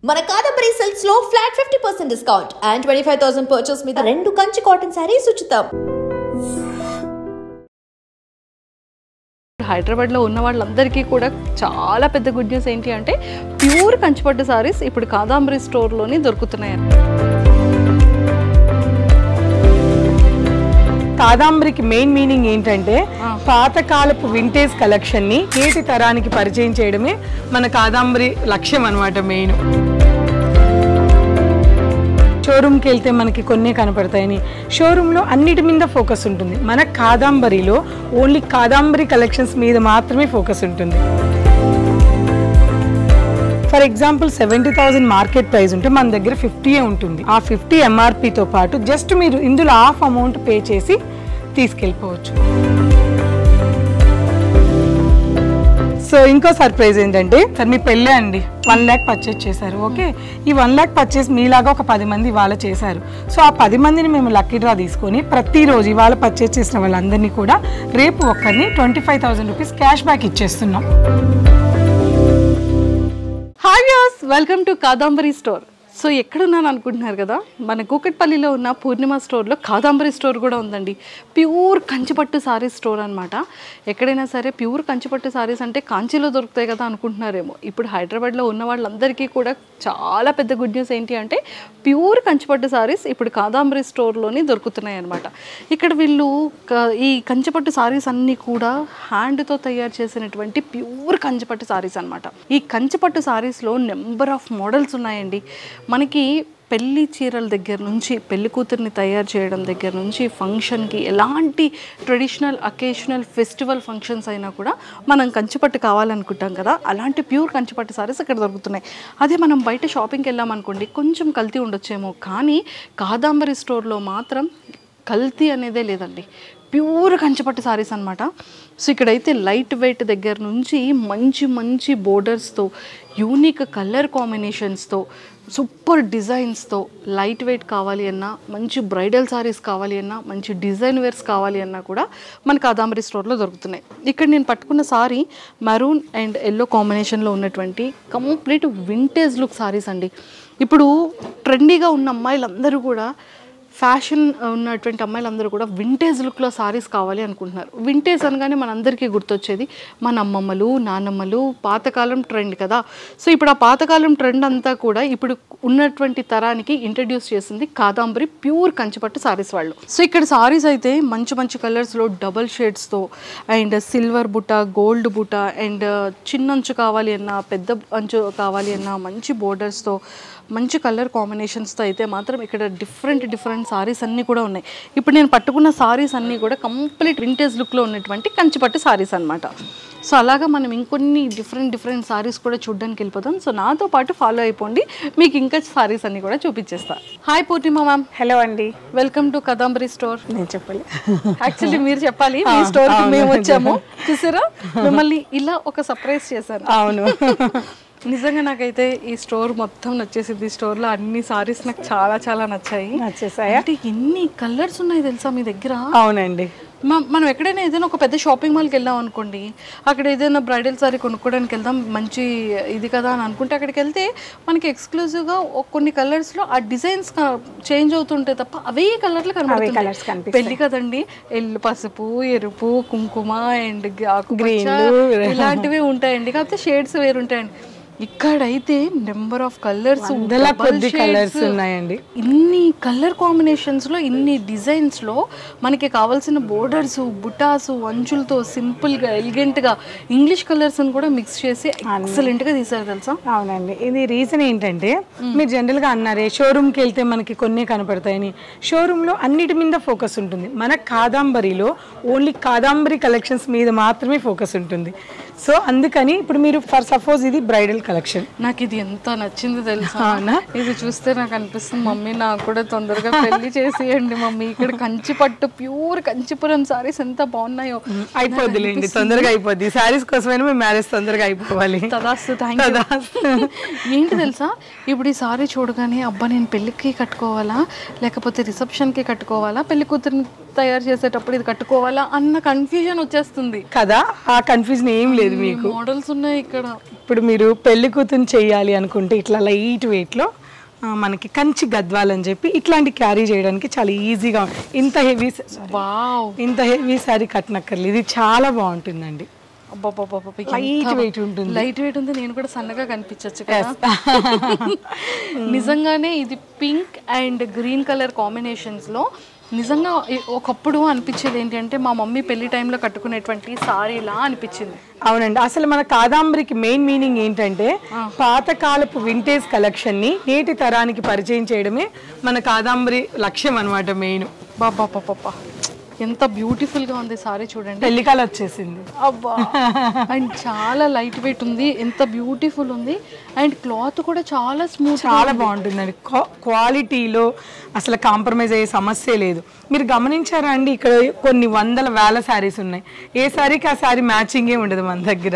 మన కాదంబరి సిల్క్స్ లో flat 50% discount and 25,000 purchase మీద 2 కంచి కాటన్ సారీస్ ఉచితం. హైదరాబాద్ లో ఉన్న వాళ్ళందరికీ కూడా చాలా పెద్ద గుడ్ న్యూస్ ఏంటి అంటే ప్యూర్ కంచిపట్టు సారీస్ ఇప్పుడు కాదంబరి స్టోర్ లోని దొరుకుతున్నాయి. కాదంబరికి మెయిన్ మీనింగ్ ఏంటంటే పాతకాలపు వింటేజ్ కలెక్షన్ ని నేటి తరానికి పరిచయం చేయడమే మన కాదంబరి లక్ష్యం అన్నమాట. మెయిన్ షోరూమ్కి వెళ్తే మనకి కొన్ని కనపడతాయని షోరూంలో అన్నిటి మీద ఫోకస్ ఉంటుంది. మన కాదంబరిలో ఓన్లీ కాదంబరి కలెక్షన్స్ మీద మాత్రమే ఫోకస్ ఉంటుంది. ఫర్ ఎగ్జాంపుల్ 70,000 మార్కెట్ ప్రైస్ ఉంటే మన దగ్గర 50 ఉంటుంది. ఆ 50 ఎంఆర్పితో పాటు జస్ట్ మీరు ఇందులో హాఫ్ అమౌంట్ పే చేసి తీసుకెళ్ళిపోవచ్చు. సో ఇంకో సర్ప్రైజ్ ఏంటంటే సార్ మీ పెళ్ళే అండి 1 lakh పర్చేస్ చేశారు. ఓకే, ఈ 1 lakh పర్చేస్ మీలాగా ఒక 10 మంది ఇవాళ చేశారు. సో ఆ 10 మందిని మేము లక్కీ డ్రా తీసుకొని ప్రతిరోజు ఇవాళ పర్చేస్ చేసిన వాళ్ళందరినీ కూడా రేపు ఒక్కరిని 25,000 రూపీస్ క్యాష్ బ్యాక్ ఇచ్చేస్తున్నాం. Hi viewers, welcome to Kadambari store. So ఎక్కడున్నాను అనుకుంటున్నారు కదా, మన కూకట్పల్లిలో ఉన్న పూర్ణిమ స్టోర్లో కాదంబరి స్టోర్ కూడా ఉందండి. ప్యూర్ కంచిపట్టు సారీస్ స్టోర్ అనమాట. ఎక్కడైనా సరే ప్యూర్ కంచిపట్టు సారీస్ అంటే కాంచీలో దొరుకుతాయి కదా అనుకుంటున్నారేమో. ఇప్పుడు హైదరాబాద్లో ఉన్న వాళ్ళందరికీ కూడా చాలా పెద్ద గుడ్ న్యూస్ ఏంటి అంటే ప్యూర్ కంచిపట్టు సారీస్ ఇప్పుడు కాదంబరి స్టోర్లోని దొరుకుతున్నాయి అనమాట. ఇక్కడ వీళ్ళు ఈ కంచిపట్టు సారీస్ అన్నీ కూడా హ్యాండ్తో తయారు చేసినటువంటి ప్యూర్ కంచిపట్టు సారీస్ అనమాట. ఈ కంచిపట్టు సారీస్లో నెంబర్ ఆఫ్ మోడల్స్ ఉన్నాయండి. మనకి పెళ్లి చీరల దగ్గర నుంచి పెళ్లి కూతుర్ని తయారు చేయడం దగ్గర నుంచి ఫంక్షన్కి ఎలాంటి ట్రెడిషనల్ అకేషనల్ ఫెస్టివల్ ఫంక్షన్స్ అయినా కూడా మనం కంచిపట్టు కావాలనుకుంటాం కదా, అలాంటి ప్యూర్ కంచిపట్టు సారీస్ ఇక్కడ దొరుకుతున్నాయి. అదే మనం బయట షాపింగ్కి వెళ్ళామనుకోండి కొంచెం కల్తీ ఉండొచ్చేమో, కానీ కాదంబరి స్టోర్లో మాత్రం కల్తీ అనేదే లేదండి. ప్యూర్ కంచిపట్టు సారీస్ అనమాట. సో ఇక్కడైతే లైట్ వెయిట్ దగ్గర నుంచి మంచి మంచి బోర్డర్స్తో యూనిక్ కలర్ కాంబినేషన్స్తో సూపర్ డిజైన్స్తో లైట్ వెయిట్ కావాలి అన్నా, మంచి బ్రైడల్ సారీస్ కావాలి అన్నా, మంచి డిజైన్ వేర్స్ కావాలి అన్నా కూడా మన కాదంబరి స్టోర్లో దొరుకుతున్నాయి. ఇక్కడ నేను పట్టుకున్న సారీ మెరూన్ అండ్ ఎల్లో కాంబినేషన్లో ఉన్నటువంటి కంప్లీట్ వింటేజ్ లుక్ సారీస్ అండి. ఇప్పుడు ట్రెండీగా ఉన్న అమ్మాయిలందరూ కూడా ఫ్యాషన్ ఉన్నటువంటి అమ్మాయిలందరూ కూడా వింటేజ్ లుక్లో సారీస్ కావాలి అనుకుంటున్నారు. వింటేజ్ అనగానే మనందరికీ గుర్తొచ్చేది మన అమ్మమ్మలు నానమ్మలు పాతకాలం ట్రెండ్ కదా. సో ఇప్పుడు ఆ పాతకాలం ట్రెండ్ అంతా కూడా ఇప్పుడు ఉన్నటువంటి తరానికి ఇంట్రడ్యూస్ చేసింది కాదంబరి ప్యూర్ కంచిపట్టు సారీస్ వాళ్ళు. సో ఇక్కడ సారీస్ అయితే మంచి మంచి కలర్స్లో డబల్ షేడ్స్తో అండ్ సిల్వర్ బుట్ట, గోల్డ్ బుట్ట అండ్ చిన్న అంచు కావాలి అన్నా, పెద్ద అంచు కావాలి అన్నా, మంచి బోర్డర్స్తో మంచి కలర్ కాంబినేషన్స్తో అయితే మాత్రం ఇక్కడ డిఫరెంట్ సారీస్ అన్నీ కూడా ఉన్నాయి. ఇప్పుడు నేను పట్టుకున్న సారీస్ అన్నీ కూడా కంప్లీట్ వింటేజ్ లుక్లో ఉన్నటువంటి కంచిపట్టు సారీస్ అనమాట. సో అలాగా మనం ఇంకొన్ని డిఫరెంట్ సారీస్ కూడా చూడడానికి వెళ్ళిపోతాం. సో నాతో పాటు ఫాలో అయిపోండి, మీకు ఇంకా సారీస్ అన్ని కూడా చూపించేస్తా. హాయ్ పూర్ణిమ మ్యామ్. హలో అండి, వెల్కమ్ టు కాదంబరి స్టోర్. నేను చెప్పాలి, యాక్చువల్లీ మీరు చెప్పాలి. మీ స్టోర్కి మేము వచ్చాము, చూసారా, మిమ్మల్ని ఇలా ఒక సర్ప్రైజ్ చేశాను. అవును, నిజంగా నాకైతే ఈ స్టోర్ మొత్తం నచ్చేసింది. ఈ స్టోర్లో అన్ని సారీస్ నాకు చాలా నచ్చేసాయి. అంటే ఎన్ని కలర్స్ ఉన్నాయి తెలుసా మీ దగ్గర? అవునండి. మనం ఎక్కడైనా ఏదైనా ఒక పెద్ద షాపింగ్ మాల్కి వెళ్ళాం అనుకోండి, అక్కడ ఏదైనా బ్రైడల్ సారీ కొనుక్కోవడానికి వెళ్దాం, మంచి ఇది కదా అని అనుకుంటే అక్కడికి వెళ్తే మనకి ఎక్స్క్లూజివ్గా కొన్ని కలర్స్లో ఆ డిజైన్స్ చేంజ్ అవుతుంటాయి తప్ప అవే కలర్లు కనబడుతుంది. పెళ్లి కదండి, ఎల్లు, పసుపు, ఎరుపు, కుంకుమ అండ్ గ్రీన్ ఇలాంటివి ఉంటాయండి, కాకపోతే షేడ్స్ వేరుంటాయండి. ఇక్కడైతే నెంబర్ ఆఫ్ కలర్స్ ఉన్నాయండి. ఇన్ని కలర్ కాంబినేషన్స్లో ఇన్ని డిజైన్స్లో మనకి కావాల్సిన బోర్డర్స్, బుటాసు, అంచులతో సింపుల్గా ఎలిగెంట్గా ఇంగ్లీష్ కలర్స్ కూడా మిక్స్ చేసి ఎక్సలెంట్గా తీసారు తెలుసా. అవునండి, ఇది రీజన్ ఏంటంటే మీరు జనరల్గా అన్నారే షోరూమ్కి వెళ్తే మనకి కొన్ని కనపడతాయని. షోరూంలో అన్నిటి మీద ఫోకస్ ఉంటుంది. మన కాదంబరిలో ఓన్లీ కాదంబరి కలెక్షన్స్ మీద మాత్రమే ఫోకస్ ఉంటుంది. సో అందుకని ఇప్పుడు మీరు ఫర్ సపోజ్ ఇది బ్రైడల్ కలెక్షన్, నాకు ఇది ఎంత నచ్చింది తెలుసా. ఇది చూస్తే నాకు అనిపిస్తుంది మమ్మీ నాకు కూడా తొందరగా పెళ్లి చేసేయండి మమ్మీ. ఇక్కడ కంచిపట్టు ప్యూర్ కంచిపురం సారీస్ ఎంత బాగున్నాయో. అయిపోద్దిలేండి, తొందరగా అయిపోద్ది. సారీస్ కోసమైనా మేము మ్యారేజ్ తొందరగా అయిపోవాలి. తదాస్తు, థ్యాంక్ యూ. ఏంటి తెలుసా, ఇప్పుడు ఈ సారీ చూడగానే అబ్బా నేను పెళ్ళికి కట్టుకోవాలా లేకపోతే రిసెప్షన్కి కట్టుకోవాలా, పెళ్లి కూతురిని తయారు చేసేటప్పుడు ఇది కట్టుకోవాలా అన్న కన్ఫ్యూజన్ వచ్చేస్తుంది కదా. ఆ కన్ఫ్యూజన్ ఏం లేదు మీకు. మోడల్స్ ఉన్నాయి ఇక్కడ. ఇప్పుడు మీరు పెళ్లి కూతురు చేయాలి అనుకుంటే ఇట్లా లైట్ వెయిట్లో మనకి కంచి గద్వాల్ అని చెప్పి ఇట్లాంటి క్యారీ చేయడానికి చాలా ఈజీగా ఇంత హెవీ శారీ కట్టనక్కర్లేదు. ఇది చాలా బాగుంటుందండి. లైట్ వెయిట్ ఉంటుంది. లైట్ వెయిట్ ఉంది. నేను కూడా సన్నగా కనిపించచ్చు కదా. నిజంగానే ఇది pink and green colour combinations లో నిజంగా ఒకప్పుడు అనిపించేది ఏంటంటే మా మమ్మీ పెళ్లి టైంలో కట్టుకునేటువంటి సారీలా అనిపించింది. అవునండి. అసలు మన కాదాంబరికి మెయిన్ మీనింగ్ ఏంటంటే పాతకాలపు వింటేజ్ కలెక్షన్ ని నేటి తరానికి పరిచయం చేయడమే మన కాదాంబరి లక్ష్యం అనమాట మెయిన్. బాబా ఎంత బ్యూటిఫుల్ గా ఉంది సారీ చూడండి. పెళ్లికాల వచ్చేసింది. అబ్బా. అండ్ చాలా లైట్ వెయిట్ ఉంది. ఎంత బ్యూటిఫుల్ ఉంది. అండ్ క్లాత్ కూడా చాలా స్మూత్, చాలా బాగుంటుందండి. క్వాలిటీలో అసలు కాంప్రమైజ్ అయ్యే సమస్య లేదు. మీరు గమనించారా అండి, ఇక్కడ కొన్ని వందల వేల శారీస్ ఉన్నాయి. ఏ శారీకి ఆ శారీ మ్యాచింగే ఉండదు మన దగ్గర.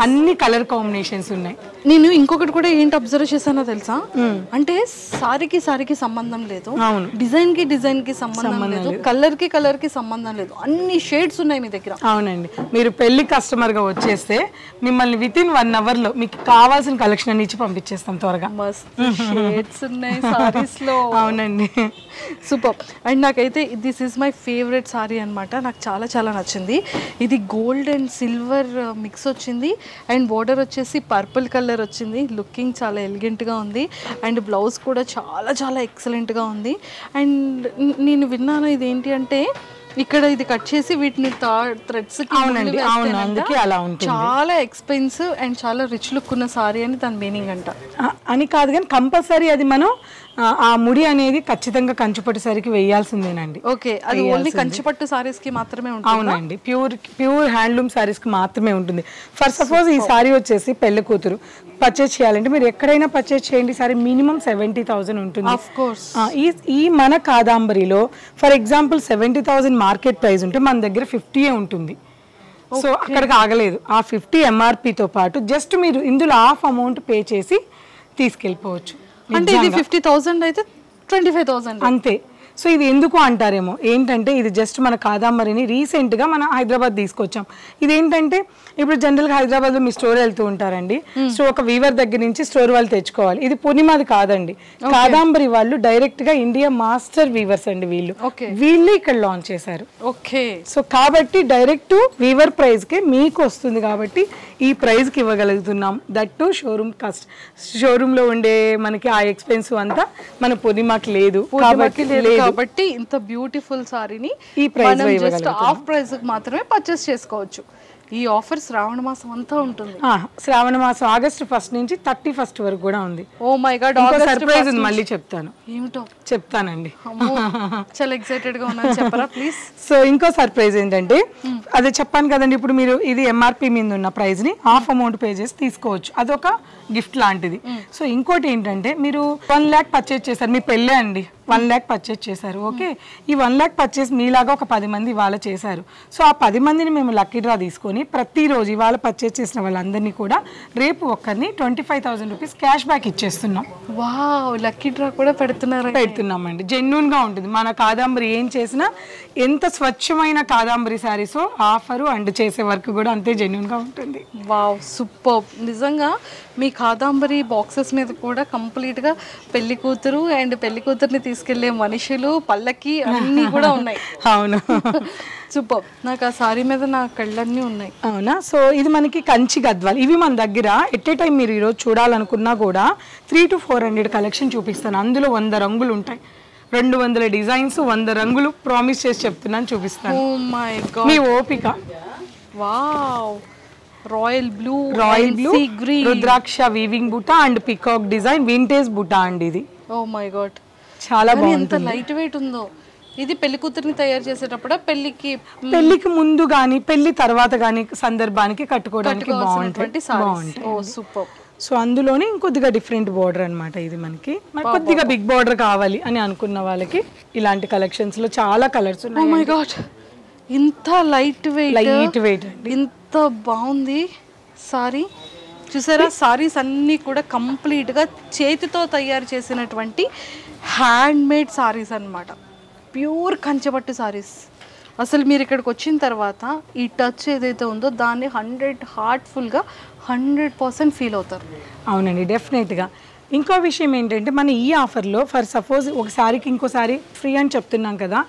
అన్ని కలర్ కాంబినేషన్స్ ఉన్నాయి. నేను ఇంకొకటి కూడా ఏంటి అబ్జర్వ్ చేశానో తెలుసా, అంటే సారీకి సంబంధం లేదు, డిజైన్ కి సంబంధం లేదు, కలర్ కి సంబంధం లేదు, అన్ని షేడ్స్ ఉన్నాయి మీ దగ్గర. అవునండి. మీరు పెళ్లి కస్టమర్ గా వచ్చేస్తే మిమ్మల్ని విత్ ఇన్ 1 hour లో మీకు కావాల్సిన కలెక్షన్ అన్ని ఇచ్చి పంపించేస్తాం త్వరగా. మస్తు షేడ్స్ ఉన్నాయి సారీస్ లో. అవునండి. సూపర్. అండ్ నాకైతే this is my favourite sorry అనమాట. నాకు చాలా చాలా నచ్చింది. ఇది గోల్డ్ అండ్ సిల్వర్ మిక్స్ వచ్చింది. అండ్ బోర్డర్ వచ్చేసి పర్పుల్ కలర్ వచ్చింది. లుకింగ్ చాలా ఎలిగెంట్గా ఉంది. అండ్ బ్లౌజ్ కూడా చాలా చాలా ఎక్సలెంట్గా ఉంది. అండ్ నేను విన్నాను ఇదేంటి అంటే ఇక్కడ ఇది కట్ చేసి వీటిని థ్రెడ్స్ చాలా ఎక్స్పెన్సివ్ అండ్ చాలా రిచ్ లుక్ ఉన్న సారీ అని దాని మీనింగ్ అంట. అని కాదు కానీ కంపల్సరీ అది మనం ఆ ముడి అనేది ఖచ్చితంగా కంచిపట్టు సారీకి వేయాల్సిందేనండి. ఓకే, అది ఓన్లీ కంచిపట్టు సారీస్ కి మాత్రమే ఉంటుంది. అవునండి, ప్యూర్ హ్యాండ్లూమ్ సారీస్ కి మాత్రమే ఉంటుంది. ఫర్ సపోజ్ ఈ సారీ వచ్చేసి పెళ్లి కూతురు పర్చేస్ చేయాలంటే మీరు ఎక్కడైనా పర్చేస్ చేయండి, సారీ మినిమం 70,000 ఉంటుంది. ఆఫ్ కోర్స్ ఈ మన కాదాంబరిలో ఫర్ ఎగ్జాంపుల్ 70,000 మార్కెట్ ప్రైస్ ఉంటే మన దగ్గర 50 ఉంటుంది. సో అక్కడికి ఆగలేదు. ఆ 50 MRPతో పాటు జస్ట్ మీరు ఇందులో హాఫ్ అమౌంట్ పే చేసి తీసుకెళ్ళిపోవచ్చు. అంటే ఇది 50,000 అయితే 25,000 అంతే. సో ఇది ఎందుకు అంటారేమో, ఏంటంటే ఇది జస్ట్ మన కాదాంబరిని రీసెంట్గా మన హైదరాబాద్ తీసుకొచ్చాం. ఇదేంటంటే ఇప్పుడు జనరల్గా హైదరాబాద్లో మీ స్టోర్ వెళ్తూ ఉంటారండి, సో ఒక వీవర్ దగ్గర నుంచి స్టోర్ వాళ్ళు తెచ్చుకోవాలి. ఇది పూర్ణిమాది కాదండి, కాదాంబరి వాళ్ళు డైరెక్ట్గా ఇండియా మాస్టర్ వీవర్స్ అండి. వీళ్ళు ఇక్కడ లాంచ్ చేశారు. ఓకే, సో కాబట్టి డైరెక్ట్ వీవర్ ప్రైస్కే మీకు వస్తుంది కాబట్టి ఈ ప్రైస్కి ఇవ్వగలుగుతున్నాం. దట్ టు షోరూంలో ఉండే మనకి ఆ ఎక్స్పెన్సివ్ అంతా మన పూర్ణిమకి లేదు కాబట్టి ఇంత బ్యూటిఫుల్ సారీని ఈ ప్రైస్ జస్ట్ హాఫ్ ప్రైస్ మాత్రమే పర్చేస్ చేసుకోవచ్చు. ఈ ఆఫర్ శ్రావణ మాసం అంతా ఉంటుంది. శ్రావణ మాసం ఆగస్ట్ 1 నుంచి 31 వరకు కూడా ఉంది. ఓ మై గాడ్, సర్ప్రైజ్ ఉంది, మళ్ళీ చెప్తాను. ఏమిటో చెప్తానండి. చాలా ఎక్సైటెడ్ గా ఉన్నాను, చెప్పరా ప్లీజ్. సో ఇంకో సర్ప్రైజ్ ఏంటంటే అదే చెప్పాను కదండి, ఇప్పుడు మీరు ఇది MRP మీద ఉన్న ప్రైస్ ని హాఫ్ అమౌంట్ పే చేసి తీసుకోవచ్చు. అదొక గిఫ్ట్ లాంటిది. సో ఇంకోటి ఏంటంటే మీరు 1 lakh పర్చేజ్ చేశారు, మీ పెళ్ళే అండి, 1 lakh పర్చేజ్ చేశారు. ఓకే, ఈ 1 lakh పర్చేజ్ మీలాగా ఒక 10 మంది ఇవాళ చేశారు. సో ఆ 10 మందిని మేము లక్కీ డ్రా తీసుకొని ప్రతిరోజు ఇవాళ పర్చేజ్ చేసిన వాళ్ళందరినీ కూడా రేపు ఒక్కరిని 25,000 రూపీస్ క్యాష్ బ్యాక్ ఇచ్చేస్తున్నాం. వావ్, లక్కీ డ్రా కూడా పెడుతున్నామండి. జెన్యూన్ గా ఉంటుంది. మన కాదాంబరి ఏం చేసినా ఎంత స్వచ్ఛమైన కాదాంబరి శారీసో ఆఫరు అండ్ చేసే వర్క్ కూడా అంతే జెన్యూన్ గా ఉంటుంది. Wow, super. నిజంగా మీ కాదాంబరి బాక్సెస్ మీద కూడా కంప్లీట్ గా పెళ్లి కూతురు అండ్ పెళ్లి కూతుర్ని తీసుకెళ్లే మనుషులు, పల్లకి అన్ని కూడా ఉన్నాయి. అవును, సూపర్. నాకు ఆ సారీ మీద నా కళ్ళన్నీ ఉన్నాయి. అవునా. సో ఇది మనకి కంచి గద్వాల్. ఇవి మన దగ్గర ఎట్ ఏ టైం మీరు ఈరోజు చూడాలనుకున్నా కూడా 300 to 400 కలెక్షన్ చూపిస్తాను. అందులో 100 రంగులు ఉంటాయి, 200 డిజైన్స్, 100 రంగులు ప్రామిస్ చేసి చెప్తున్నాను, చూపిస్తాను. ఓ మై గాడ్, మీ ఓపిక. Wow, royal blue, rudraksha weaving బుటా అండ్ పికాక్ డిజైన్ వింటేజ్ బుటా అండి ఇది. ఓ మై గాడ్, చాలా బాగుంది. ఎంత లైట్ వెయిట్ ఉందో. ఇది పెళ్లి కూతుర్ని తయారు చేసేటప్పుడు పెళ్లికి ముందు గానీ పెళ్లి తర్వాత గానీ సందర్భానికి కట్టుకోవడానికి బాగుంటుంది. ఓ సూపర్. సో అందులోనే ఇంకొద్దిగా డిఫరెంట్ బోర్డర్ అనమాట ఇది. మనకి కొద్దిగా బిగ్ బోర్డర్ కావాలి అని అనుకున్న వాళ్ళకి ఇలాంటి కలెక్షన్స్ లో చాలా కలర్స్ ఉన్నాయి. ఓ మై గాడ్, ఇంత లైట్ వెయిట్ ఇంత బాగుంది సారీ. చూసారా, సారీస్ అన్నీ కూడా కంప్లీట్గా చేతితో తయారు చేసినటువంటి హ్యాండ్ మేడ్ సారీస్ అనమాట. ప్యూర్ కంచిపట్టు సారీస్. అసలు మీరు ఇక్కడికి వచ్చిన తర్వాత ఈ టచ్ ఏదైతే ఉందో దాన్ని హార్ట్ఫుల్గా 100% ఫీల్ అవుతారు. అవునండి, డెఫినెట్గా. ఇంకో విషయం ఏంటంటే మన ఈ ఆఫర్లో ఫర్ సపోజ్ ఒక సారీకి ఇంకో సారీ ఫ్రీ అని చెప్తున్నాం కదా,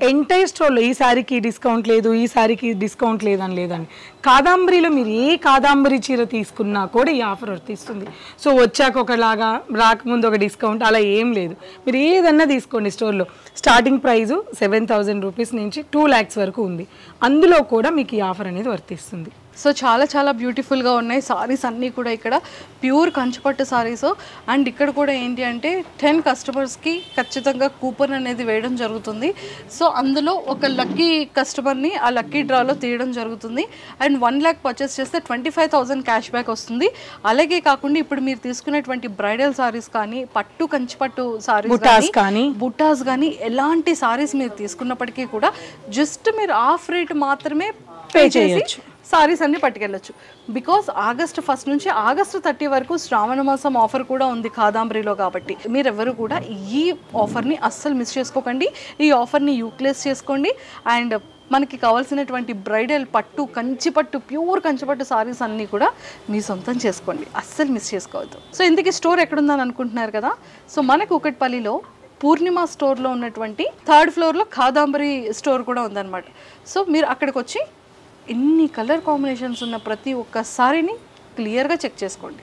ఎంటైర్ స్టోర్లో ఈ సారీకి డిస్కౌంట్ లేదు, ఈ సారీకి డిస్కౌంట్ లేదని లేదండి. కాదాంబరిలో మీరు ఏ కాదాంబరి చీర తీసుకున్నా కూడా ఈ ఆఫర్ వర్తిస్తుంది. సో వచ్చాక ఒకలాగా రాకముందు ఒక డిస్కౌంట్ అలా ఏం లేదు. మీరు ఏదన్నా తీసుకోండి స్టోర్లో. స్టార్టింగ్ ప్రైజు 7,000 రూపీస్ నుంచి 2 lakhs వరకు ఉంది. అందులో కూడా మీకు ఈ ఆఫర్ అనేది వర్తిస్తుంది. సో చాలా చాలా బ్యూటిఫుల్గా ఉన్నాయి సారీస్ అన్నీ కూడా. ఇక్కడ ప్యూర్ కంచిపట్టు సారీస్. అండ్ ఇక్కడ కూడా ఏంటి అంటే 10 కస్టమర్స్కి ఖచ్చితంగా కూపన్ అనేది వేయడం జరుగుతుంది. సో అందులో ఒక లక్కీ కస్టమర్ని ఆ లక్కీ డ్రాలో తీయడం జరుగుతుంది. అండ్ 1 lakh పర్చేస్ చేస్తే 25,000 క్యాష్ బ్యాక్ వస్తుంది. అలాగే కాకుండా ఇప్పుడు మీరు తీసుకునేటువంటి బ్రైడల్ సారీస్ కానీ, పట్టు కంచిపట్టు సారీస్ కానీ, బుటాస్ కానీ, ఎలాంటి సారీస్ మీరు తీసుకున్నప్పటికీ కూడా జస్ట్ మీరు ఆఫ్ రేట్ మాత్రమే పే చేయొచ్చు, సారీస్ అన్ని పట్టుకెళ్ళచ్చు. బికాస్ August 1 నుంచి August 30 వరకు శ్రావణ మాసం ఆఫర్ కూడా ఉంది కాదాంబరిలో. కాబట్టి మీరెవరు కూడా ఈ ఆఫర్ని అస్సలు మిస్ చేసుకోకండి. ఈ ఆఫర్ని యూటిలైజ్ చేసుకోండి. అండ్ మనకి కావాల్సినటువంటి బ్రైడల్ పట్టు కంచిపట్టు ప్యూర్ కంచిపట్టు సారీస్ అన్నీ కూడా మీ సొంతం చేసుకోండి, అస్సలు మిస్ చేసుకోవద్దు. సో ఇంతకీ స్టోర్ ఎక్కడుందని అనుకుంటున్నారు కదా. సో మన కూకట్పల్లిలో పూర్ణిమ స్టోర్లో ఉన్నటువంటి 3rd floorలో కాదాంబరి స్టోర్ కూడా ఉందన్నమాట. సో మీరు అక్కడికి వచ్చి ఇన్ని కలర్ కాంబినేషన్స్ ఉన్న ప్రతి ఒక్క సారీని క్లియర్గా చెక్ చేసుకోండి.